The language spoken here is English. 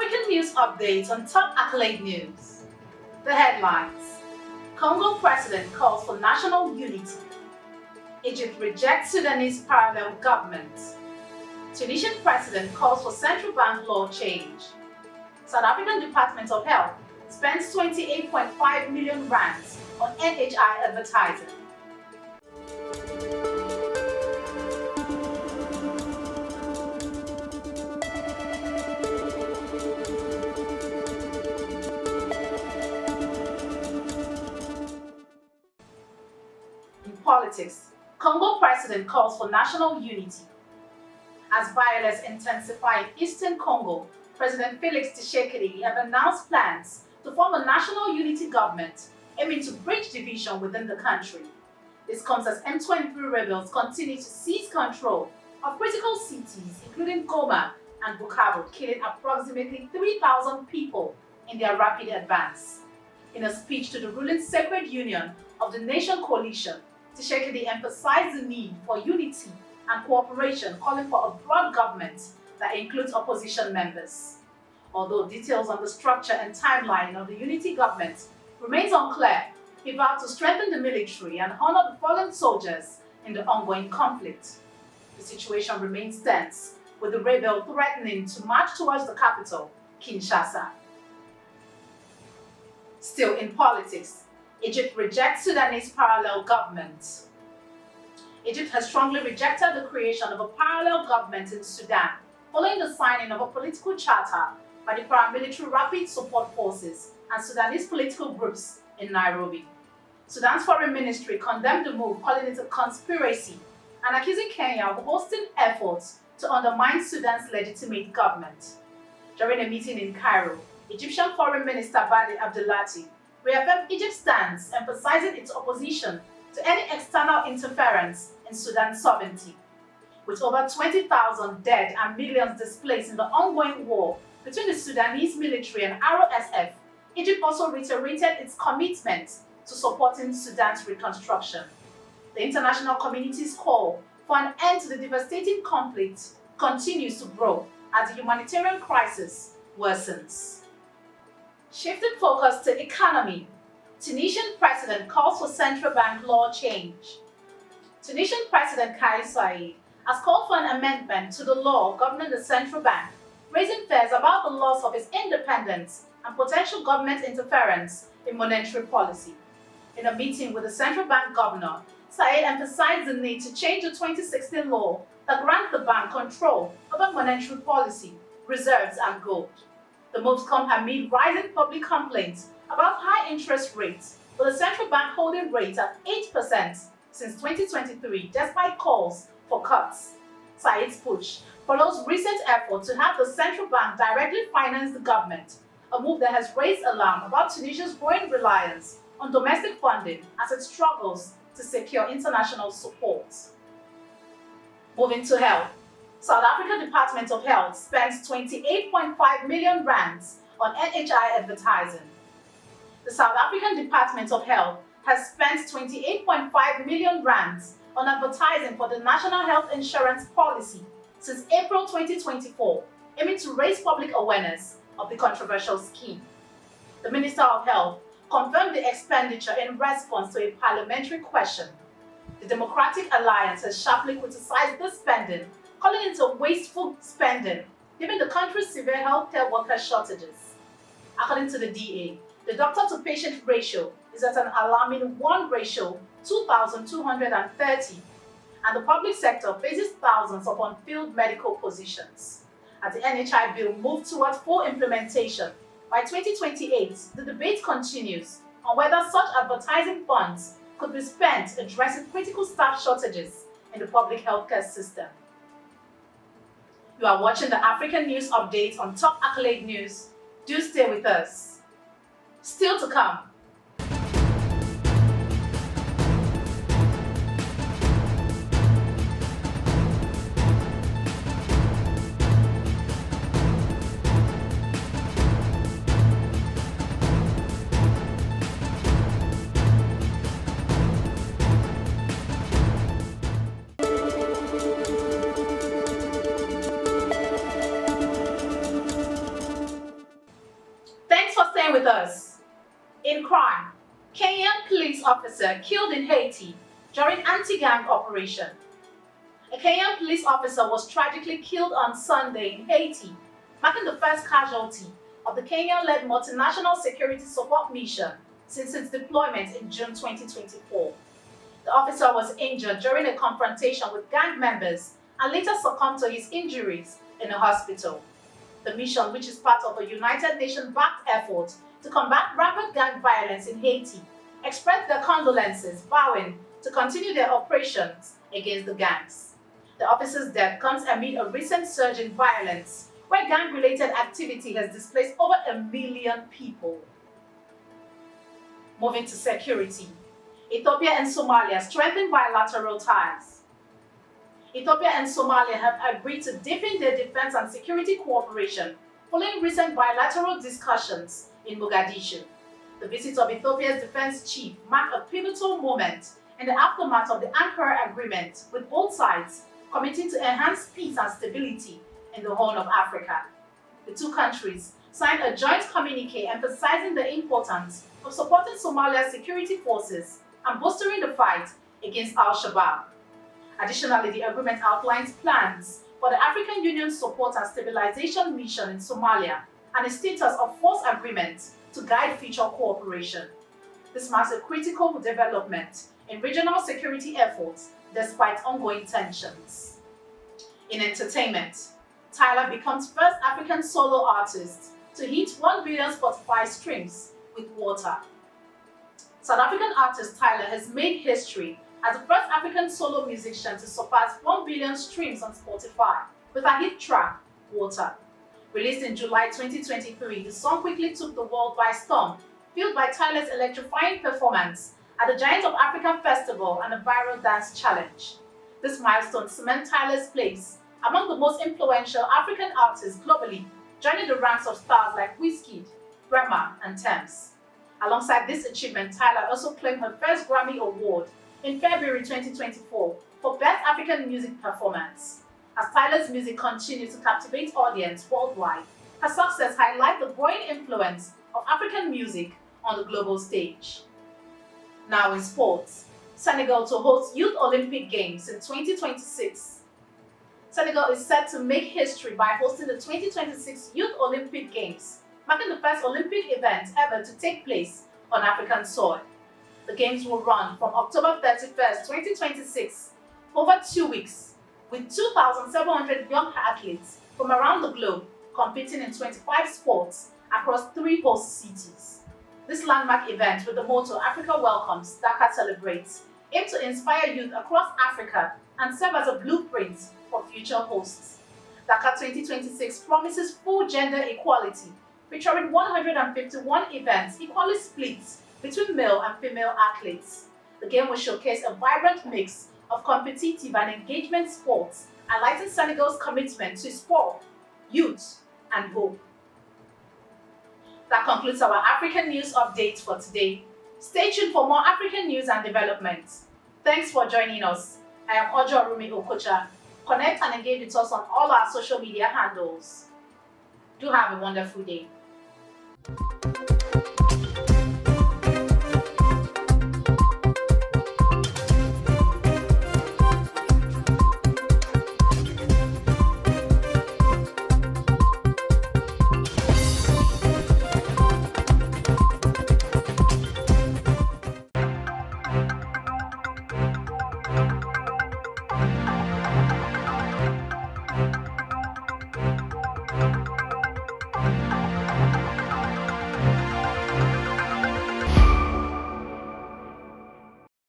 African news updates on top accolade news. The headlines: Congo president calls for national unity. Egypt rejects Sudanese parallel government. Tunisian president calls for central bank law change. South African Department of Health spends 28.5 million rands on NHI advertising. In politics, Congo president calls for national unity. As violence intensifies in eastern Congo, President Felix Tshisekedi have announced plans to form a national unity government aiming to bridge division within the country. This comes as M23 rebels continue to seize control of critical cities including Goma and Bukavu, killing approximately 3,000 people in their rapid advance. In a speech to the ruling Sacred Union of the Nation Coalition, Tshisekedi emphasized the need for unity and cooperation, calling for a broad government that includes opposition members. Although details on the structure and timeline of the unity government remains unclear, he vowed to strengthen the military and honor the fallen soldiers in the ongoing conflict. The situation remains tense, with the rebel threatening to march towards the capital, Kinshasa. Still in politics, Egypt rejects Sudanese parallel government. Egypt has strongly rejected the creation of a parallel government in Sudan following the signing of a political charter by the paramilitary Rapid Support Forces and Sudanese political groups in Nairobi. Sudan's foreign ministry condemned the move, calling it a conspiracy and accusing Kenya of hosting efforts to undermine Sudan's legitimate government. During a meeting in Cairo, Egyptian Foreign Minister Badi Abdelati reaffirmed Egypt's stance, emphasizing its opposition to any external interference in Sudan's sovereignty. With over 20,000 dead and millions displaced in the ongoing war between the Sudanese military and RSF, Egypt also reiterated its commitment to supporting Sudan's reconstruction. The international community's call for an end to the devastating conflict continues to grow as the humanitarian crisis worsens. Shifting focus to economy, Tunisian president calls for central bank law change. Tunisian President Kais Saied has called for an amendment to the law governing the central bank, raising fears about the loss of its independence and potential government interference in monetary policy. In a meeting with the central bank governor, Saied emphasized the need to change the 2016 law that grants the bank control over monetary policy, reserves, and gold. The moves come amid rising public complaints about high interest rates, with the central bank holding rates at 8% since 2023, despite calls for cuts. Said's push follows recent efforts to have the central bank directly finance the government, a move that has raised alarm about Tunisia's growing reliance on domestic funding as it struggles to secure international support. Moving to health, South Africa Department of Health spends 28.5 million rands on NHI advertising. The South African Department of Health has spent 28.5 million rands on advertising for the National Health Insurance Policy since April 2024, aiming to raise public awareness of the controversial scheme. The Minister of Health confirmed the expenditure in response to a parliamentary question. The Democratic Alliance has sharply criticized this spending, calling it a wasteful spending, given the country's severe healthcare worker shortages. According to the DA, the doctor-to-patient ratio is at an alarming 1:2,230, and the public sector faces thousands of unfilled medical positions. As the NHI bill moves towards full implementation, by 2028, the debate continues on whether such advertising funds could be spent addressing critical staff shortages in the public healthcare system. You are watching the African News Update on Top Accolade News. Do stay with us. Still to come. Stay with us. In crime, Kenyan police officer killed in Haiti during anti-gang operation. A Kenyan police officer was tragically killed on Sunday in Haiti, marking the first casualty of the Kenyan-led multinational security support mission since its deployment in June 2024. The officer was injured during a confrontation with gang members and later succumbed to his injuries in a hospital. The mission, which is part of a United Nations-backed effort to combat rampant gang violence in Haiti, expressed their condolences, vowing to continue their operations against the gangs. The officer's death comes amid a recent surge in violence, where gang-related activity has displaced over 1 million people. Moving to security, Ethiopia and Somalia strengthen bilateral ties. Ethiopia and Somalia have agreed to deepen their defense and security cooperation following recent bilateral discussions in Mogadishu. The visit of Ethiopia's defense chief marked a pivotal moment in the aftermath of the Ankara agreement, with both sides committing to enhance peace and stability in the Horn of Africa. The two countries signed a joint communique emphasizing the importance of supporting Somalia's security forces and bolstering the fight against Al-Shabaab. Additionally, the agreement outlines plans for the African Union's support and stabilization mission in Somalia and a status of force agreement to guide future cooperation. This marks a critical development in regional security efforts despite ongoing tensions. In entertainment, TYLA becomes first African solo artist to hit 1 billion Spotify streams with Water. South African artist TYLA has made history as the first African solo musician to surpass 1 billion streams on Spotify with her hit track, Water. Released in July 2023, the song quickly took the world by storm, fueled by TYLA's electrifying performance at the Giant of Africa Festival and a viral dance challenge. This milestone cements TYLA's place among the most influential African artists globally, joining the ranks of stars like Wizkid, Rema, and Tems. Alongside this achievement, TYLA also claimed her first Grammy Award in February 2024 for Best African Music Performance. As TYLA's music continues to captivate audience worldwide, her success highlights the growing influence of African music on the global stage. Now in sports, Senegal to host Youth Olympic Games in 2026. Senegal is set to make history by hosting the 2026 Youth Olympic Games, marking the first Olympic event ever to take place on African soil. The Games will run from October 31st, 2026, over 2 weeks, with 2,700 young athletes from around the globe competing in 25 sports across 3 host cities. This landmark event, with the motto Africa Welcomes, Dakar Celebrates, aims to inspire youth across Africa and serve as a blueprint for future hosts. Dakar 2026 promises full gender equality, featuring 151 events equally split between male and female athletes. The game will showcase a vibrant mix of competitive and engagement sports, highlighting Senegal's commitment to sport, youth, and hope. That concludes our African news update for today. Stay tuned for more African news and developments. Thanks for joining us. I am Ojo Rumi Okocha. Connect and engage with us on all our social media handles. Do have a wonderful day.